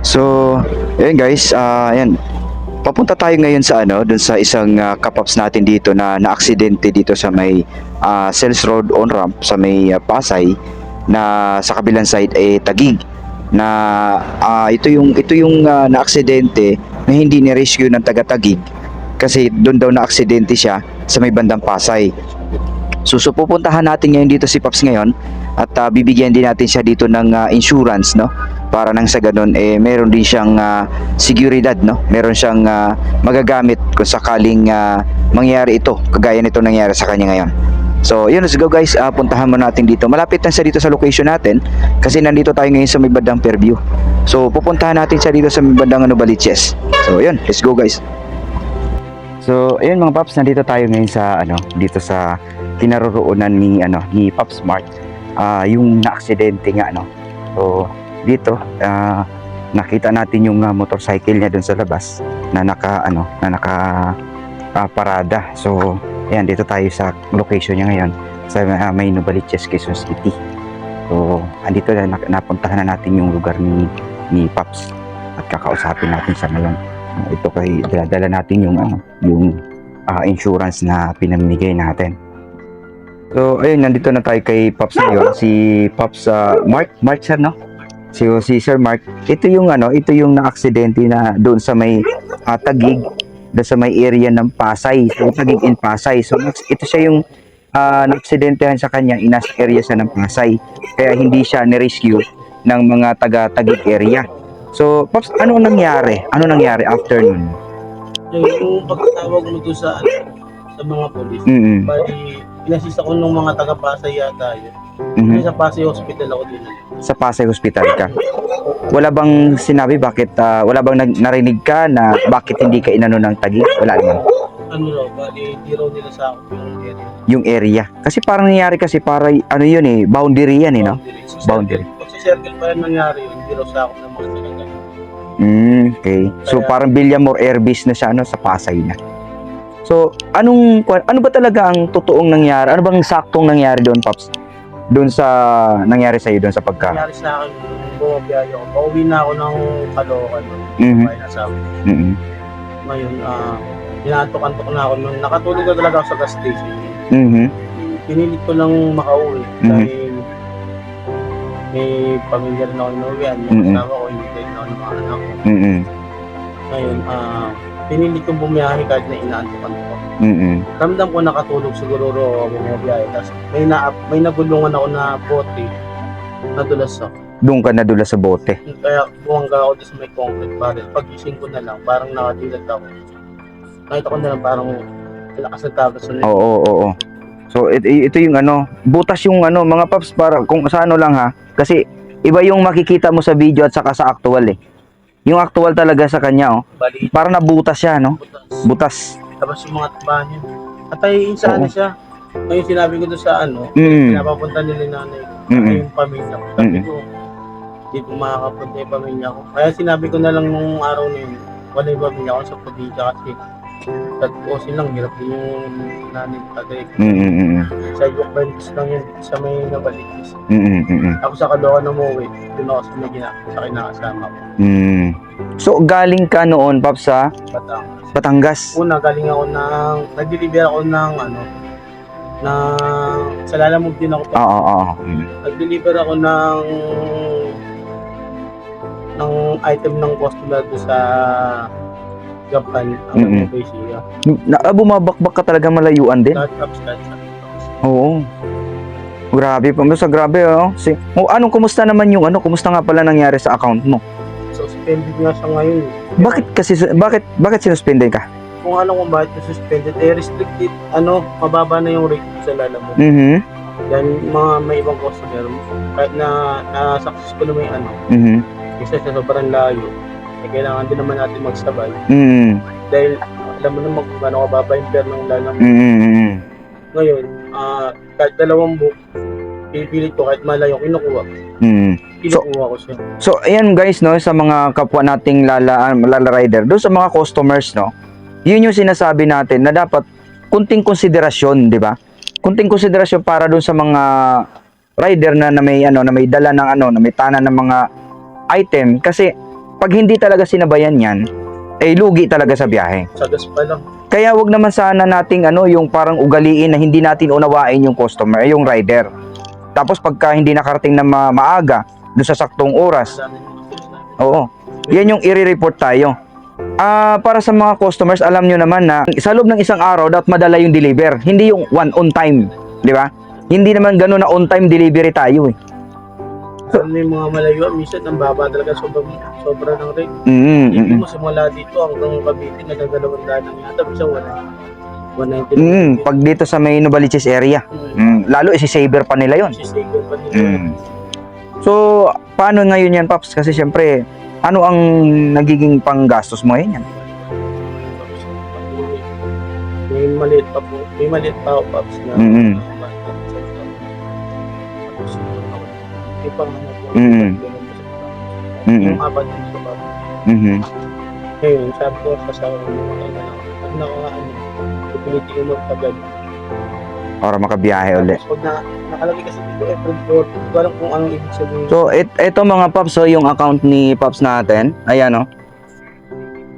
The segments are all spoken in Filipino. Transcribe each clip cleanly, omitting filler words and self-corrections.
So, ayun guys, ayan. Papunta tayo ngayon sa dun sa isang kapaps natin dito na naaksidente dito sa may Sales Road on ramp sa may Pasay na sa kabilang side Taguig na ito yung naaksidente na hindi ni rescue ng taga Taguig kasi doon daw naaksidente siya sa may bandang Pasay. So pupuntahan natin ngayon dito si Paps ngayon at bibigyan din natin siya dito ng insurance, no? Para nang sa ganun meron din siyang seguridad, no? Meron siyang magagamit kung sakaling mangyari ito, kagaya nito nangyari sa kanya ngayon. So yun, let's go guys, puntahan mo natin dito. Malapit lang siya dito sa location natin kasi nandito tayo ngayon sa may bandang Fairview. So pupuntahan natin siya dito sa may bandang Baliches. So yun, let's go guys. So ayun mga Paps, nandito tayo ngayon sa dito sa kinaroroonan ni Paps Mart. Yung naaksidente nga So dito nakita natin yung motorcycle niya doon sa labas na naka parada. So ayan, dito tayo sa location niya ngayon sa may Novaliches, Quezon City. So andito na napuntahan na natin yung lugar ni Paps at kakausapin natin sa ngayon. Ito kay dala natin yung insurance na pinamimigay natin. So ayun, nandito na tayo kay Paps ngayon, si Paps Mark sir, no? Si Sir Mark. Ito yung na-aksidente na doon sa may Taguig, doon sa may area ng Pasay. So Taguig in Pasay. So ito siya yung na-aksidentehan sa kanya, nasa area siya ng Pasay. Kaya hindi siya ni-rescue ng mga taga Taguig area. So Paps, ano nangyari? Ano nangyari after nun? Yung pagkatawag mo doon sa mga polis, bali inassist ako ng mga taga-Pasay yata yun. Sa Pasay Hospital ako din. Sa Pasay Hospital ka? Wala bang sinabi bakit, wala bang narinig ka na bakit hindi ka inano ng Taguig? Wala naman. Bali di raw nila sa akin yung area. Yung area. Kasi parang nangyari kasi para yun boundary yan no? Boundary. Pag sa circle pa yan nangyari yun, di raw sa akin ng mga talaga. Okay. So parang Villamor Air Base na siya sa Pasay na. So ano ba talaga ang totoong nangyari? Ano bang saktong nangyari doon, Paps? Doon sa nangyari sa iyo doon sa pagka. Nangyari sa akin, bumabiyahe ako. Pauwi na ako ng Caloocan. Bahay na sa akin. Ngayon, inaantok-antok na ako nun. Nakatulog na talaga ako sa gas station. Pinilit ko lang makauwi dahil may pamilya rin ako inuwihan. Yung kasama ko, hinintay na ako ng mga anak ko. Ngayon, pinilit kong bumiyahe kahit na inaantok-antok ako. Ramdam ko nakatulog siguro ako bumiyahe. Tapos may nabulungan ako na bote, nadulas ako. Doon ka nadulas sa bote? Kaya bumangga ako doon sa may concrete barrel. Pagising ko na lang, parang nakadilat ako. Nakita ko na lang parang lakas ng tabas. Oo. So ito yung butas yung mga Paps, para kung sa lang ha. Kasi iba yung makikita mo sa video at saka sa actual Yung actual talaga sa kanya Bali, parang nabutas siya Butas. Tapos yung mga tabahan niya. At ay siya. Ngayon sinabi ko doon sa pinapapunta nila yung nanay ko. Yung pamilya ko. Sabi ko, hindi ko makakapunta yung pamilya ko. Kaya sinabi ko na lang nung araw na yun, wala yung pamilya ko sa probinsya kasi o silang hirap din yung nanay ko tagay. Sa York Bentis lang yun, sa may Nabalitis. Ako sa Caloocan na umuwi, doon ako sa kinakasama ko. So galing ka noon, Paps, sa Batangas? Una, galing ako nag-deliver ako sa Lalamove din ako. Nag-deliver ako ng item ng customer doon sa Japan, ang Asia. Bumabakbak ka talaga malayuan din? Startups. Oo. Grabe pa, grabe anong kumusta naman yung kumusta nga pala nangyari sa account mo? Suspended nga siya ngayon. Bakit sinuspended ka? Kung alam kung bakit suspended, restricted, mababa na yung rate sa Lalamove. Yan, may ibang customer, kahit na successful may kasi sa sobrang layo, kailangan din naman natin magsabay. Dahil alam mo naman kung gaano kababa yung fare ng Lalamove. Ngayon, kahit 2 book, pipilit ko kahit malayo, kinukuha ko siya. So ayan guys, sa mga kapwa nating lala rider, doon sa mga customers, yun yung sinasabi natin na dapat kunting konsiderasyon, di ba? Kunting konsiderasyon para doon sa mga rider na may dala ng na may tanan ng mga item, kasi pag hindi talaga sinabayan yan, ay lugi talaga sa biyahe. Sa gas pa lang. Kaya wag naman sana nating yung parang ugaliin na hindi natin unawain yung customer, yung rider. Tapos pagka hindi nakarating na maaga, doon sa saktong oras, Dami ng mga sales namin. oo, yan yung i-report tayo. Para sa mga customers, alam nyo naman na sa loob ng isang araw, dapat madala yung deliver. Hindi yung one on time, di ba? Hindi naman gano'n na on time delivery tayo eh. Ano yung mga malayo, minsan ang baba talaga, sobra ng rate. Hindi mo simula dito hanggang Cavite, nagagalawan daan ng yata, minsan 190. Pag dito sa may Novaliches area, lalo isi-saver pa nila yon. Sisigaw pa nila. So, paano ngayon yan, Paps? Kasi syempre, ano ang nagiging panggastos mo ngayon yan? May maliit pa po. May maliit pa ako, Pops, na ipang ano po. Yung apat yung sa baba. Ngayon, sabi ko sa asawa ko, pag nakaano, pipilitin ko magtagal. Para makabiyahe ulit. Pag nakalagay kasi dito, April 14, hindi ko alam kung anong ibig sabihin. So, ito mga Paps, so yung account ni Paps natin, ayan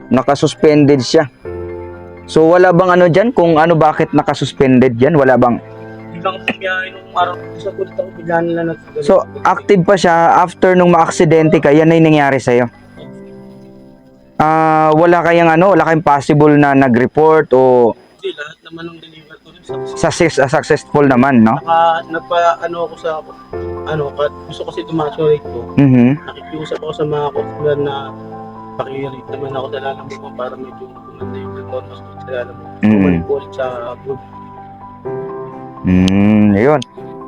nakasuspended siya. So, wala bang ano dyan? Kung ano, bakit nakasuspended dyan? Wala bang? Biglang biyahe nung araw sa kulit ako, bigla nila nagsagal. So, active pa siya after nung ma-aksidente ka, yan na yung nangyari sa'yo. Wala kayong possible na nag-report o Hindi, lahat naman ng deliver ko rin sa successful naman, no? Nagpa-ano ako sa gusto kasi tumaas yung rate ko. Nakikiusap ako sa mga customer na paki-rate naman ako sa lalamog ko para medyo kumanda yung performance ko sa lalamog. Ulit sa good. Ayun.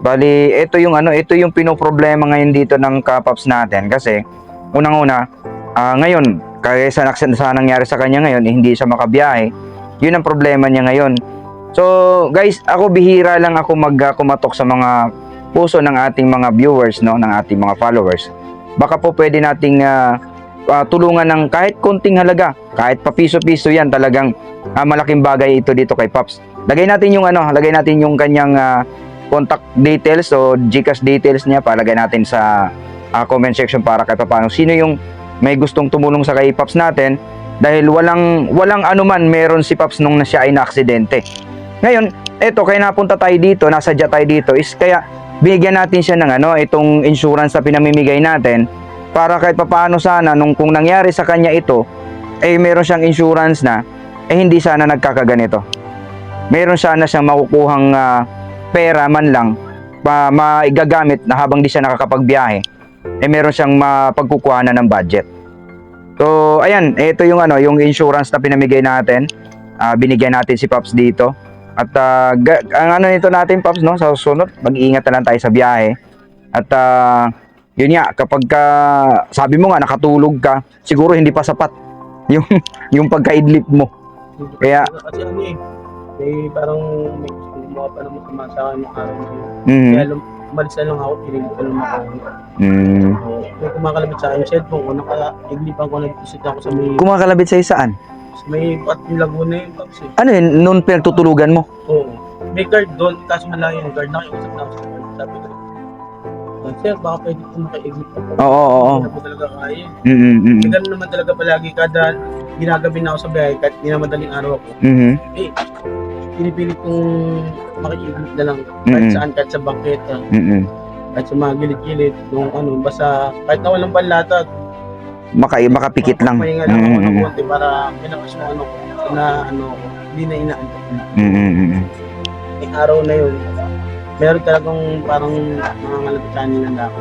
Bali, ito yung pinoproblema ngayon dito ng Kapaps natin kasi unang-una, ngayon, kaya sa nangyari sa kanya ngayon, hindi siya makabiyahe. Yun ang problema niya ngayon. So, guys, ako bihira lang ako kumatok sa mga puso ng ating mga viewers, no, ng ating mga followers. Baka po pwede nating tulungan ng kahit konting halaga, kahit papiso-piso yan, talagang malaking bagay ito dito kay Paps. Lagay natin yung kanyang contact details o GCash details niya, palagay natin sa comment section para kahit paano sino yung may gustong tumulong sa kay Paps natin. Dahil walang anuman meron si Paps nung siya ay na-aksidente. Ngayon, eto kaya napunta tayo dito, nasadya tayo dito is kaya bigyan natin siya ng itong insurance na pinamimigay natin para kahit papaano sana kung nangyari sa kanya ito, meron siyang insurance na hindi sana nagkakaganito. Meron sana siyang makukuhang pera man lang maigagamit na habang di siya nakakapagbiyahe, meron siyang mapagkukuhanan ng budget. So, ayan, ito yung insurance na pinamigay natin. Binigyan natin si Paps dito. At ang nito natin, Paps, no, sa susunod, mag-iingat na lang tayo sa biyahe. At yun nga, kapag sabi mo nga nakatulog ka, siguro hindi pa sapat yung pagkaidlip mo. Kaya kasi parang may gumawa pa naman sa akin ng araw na yun. Kaya umalis na lang ako, piling ko lang makain. Kung kumakalabit sa akin yung cellphone ko, naka-iglipan ko, nag-visit ako sa may... Kumakalabit sa'yo saan? Sa may Pating Laguna yun, Paps. Ano yun? Noon pinagtutulugan mo? Oo. May guard doon, kaso malayo yung guard. Nakiusap na ako sa guard. Sabi ko, sir, baka pwede ko maka-iglip ako. Oo. Hindi na po talaga kaya. Ganun naman talaga palagi kada ginagabi na ako sa biyahe, kahit hindi na madaling araw ako. Pinipilit kong maki-iglip na lang. Kahit saan, kahit sa bangketa. Kahit sa mga gilid-gilid, basta kahit na walang panlatag. Makapikit lang. Mahinga lang ako ng konti para pinakas mo hindi na inaantok. Yung araw na yun, meron talagang parang mga ngalabitan na ako.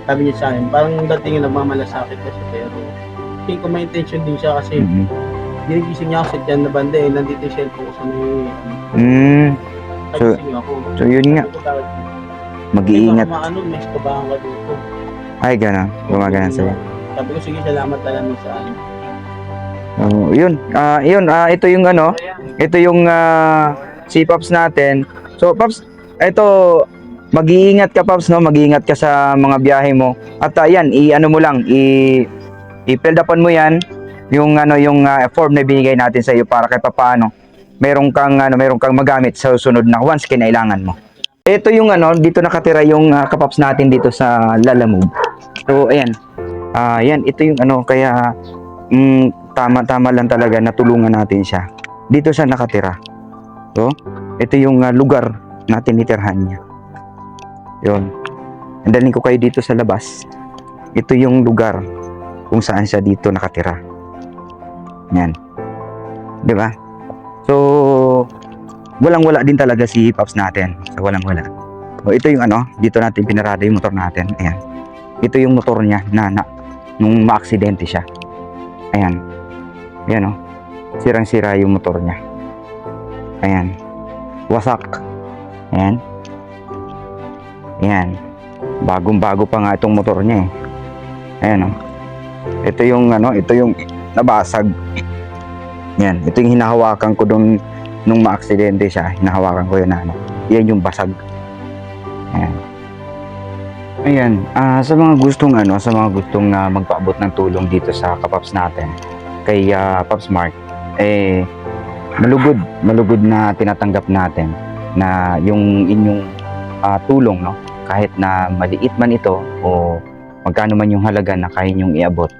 Sabi niya sa akin, parang dating nagmamalasakit kasi pero hindi ko may intention din siya kasi ginigising niya ako sa dyan na banda nandito yung cellphone ko sa may gising ako. So yun nga. Mag-iingat. May iskabahan ka dito. Ay, gano'n. Gumagana sa'yo. Sabi ko, sige, salamat talaga sa akin. Ito yung ito yung si Paps natin. So, Paps, ito, mag-iingat ka, Paps, no? Mag-iingat ka sa mga biyahe mo. At yan, i-fill upan mo yan, yung form na binigay natin sa iyo para kahit paano meron kang magamit sa susunod na once kinailangan mo. Ito yung dito nakatira yung kapaps natin dito sa Lalamove. So, ayan. Yan, ito yung ano, kaya tama-tama lang talaga na tulungan natin siya. Dito siya nakatira. So, ito yung lugar na tinitirhan niya. Yun. Andalhin ko kayo dito sa labas. Ito yung lugar kung saan siya dito nakatira. Yan. 'Di ba? So, walang-wala din talaga si Pops natin. So, walang-wala. So, ito yung ano, dito natin pinarada yung motor natin. Ayan. Ito yung motor niya na nung maaksidente siya. Ayan. Ayan, oh. Sirang-sira yung motor niya. Ayan. Wasak. Ayan. Ayan. Bagong-bago pa nga itong motor niya eh. Ayan, oh. Ito yung ano, ito yung nabasag. Yan, ito yung hinahawakan ko nung maaksidente siya. Hinahawakan ko yun na ano. Yan yung basag. Ayan. Ayan, sa mga gustong ano, sa mga gustong magpaabot ng tulong dito sa kapaps natin kay Pops Mark, malugod na tinatanggap natin na yung inyong tulong, no? Kahit na maliit man ito o magkano man yung halaga na kaya nyong iabot,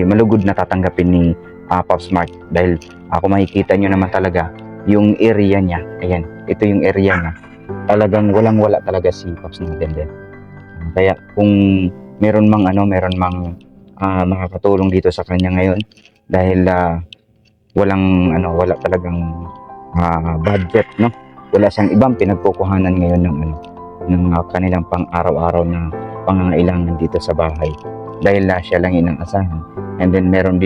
malugod na tatanggapin ni Pops Mark dahil kung makikita nyo naman talaga yung area niya. Ayan, ito yung area niya. Talagang walang-wala talaga si Pops natin din. Kaya kung meron mang makakatulong dito sa kanya ngayon dahil wala talagang budget, no? Wala siyang ibang pinagkukuhanan ngayon ng kanilang pang-araw-araw na pangangailangan dito sa bahay dahil siya lang inaasahan. And then meron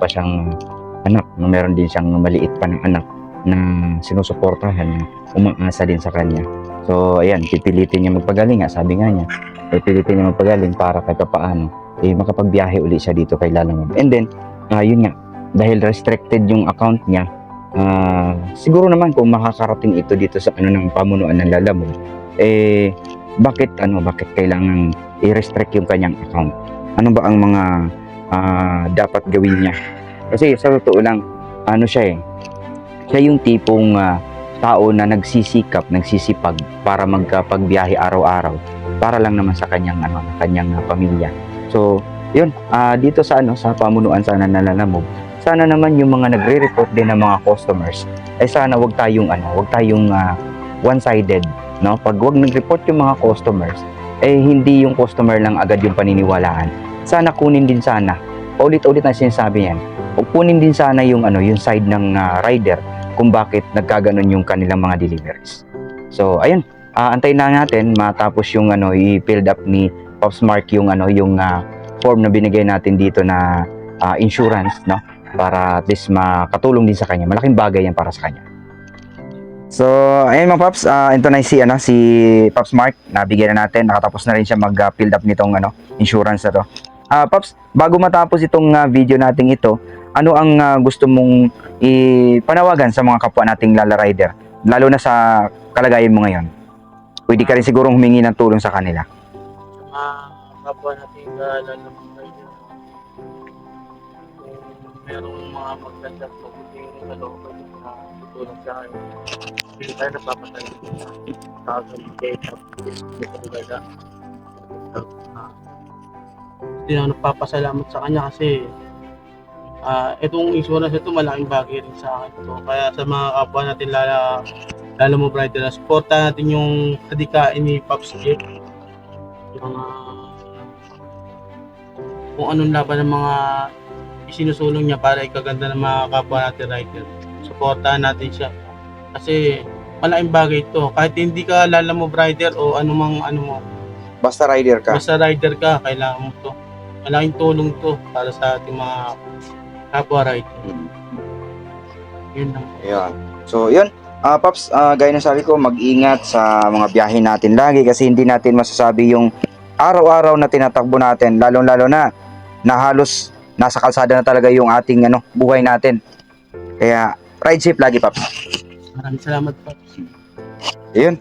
pa siyang anak, meron din siyang maliit pa ng anak na sinusuportahan, na umaasa din sa kanya. So ayan, pipilitin niya magpagaling, sabi nga niya, pipilitin niya magpagaling para kahit paano makapagbiyahe uli siya dito kay Lalamove. And then yun nga, dahil restricted yung account niya, siguro naman kung makakarating ito dito sa ng pamunuan ng Lalamove, bakit kailangan i-restrict yung kanyang account? Ano ba ang mga dapat gawin niya? Kasi sa totoo lang, siya yung tipong tao na nagsisipag para magkapagbiyahe araw-araw para lang naman sa kanyang pamilya. So, yun, dito sa pamunuan sana na Lalamove, sana naman yung mga nagre-report din ng mga customers, sana wag tayong one-sided, no? Pag wag nag-report yung mga customers, hindi yung customer lang agad yung paniniwalaan. Sana kunin din sana, ulit-ulit na sinasabi yan, kunin din sana yung side ng rider kung bakit nagkaganon yung kanilang mga deliveries. So ayun, antayin na natin matapos yung i-filled up ni Pops Mark yung form na binigay natin dito na insurance, no? Para at least makatulong din sa kanya. Malaking bagay yan para sa kanya. So, ayun mga Pops, ito na si Pops Mark, nabigyan na natin, nakatapos na rin siya mag-fill up nitong insurance na to. Pops, bago matapos itong video natin ito, ano ang gusto mong ipanawagan sa mga kapwa nating Lala Rider, lalo na sa kalagayan mo ngayon? Pwede ka rin sigurong humingi ng tulong sa kanila. Kapwa natin Lalamove Rider, kung merong mga magandang mabuting kalooban na tutulong sa akin, hindi tayo napapatay sa data. Hindi na nagpapasalamat sa kanya kasi itong insurance ito malaking bagay rin sa akin ito. Kaya sa mga kapwa natin Lalamove Rider, supportan natin yung kadikain ni Pops Jeff, yung kung anong laban ng mga isinusulong niya para ikaganda ng mga kapwa natin rider. Supportahan natin siya kasi malaking bagay ito. Kahit hindi ka Lalamove Rider o anumang Basta rider ka. basta rider ka, kailangan mo to. Malaking tulong to para sa ating mga kapwa rider. Yun lang. Ayun. So, yun. Pops, gaya ng sabi ko, mag-ingat sa mga biyahe natin lagi kasi hindi natin masasabi yung araw-araw na tinatakbo natin, lalong-lalo na halos nasa kalsada na talaga yung ating buhay natin. Kaya, ride safe lagi, Pops. Maraming salamat po. Ayun.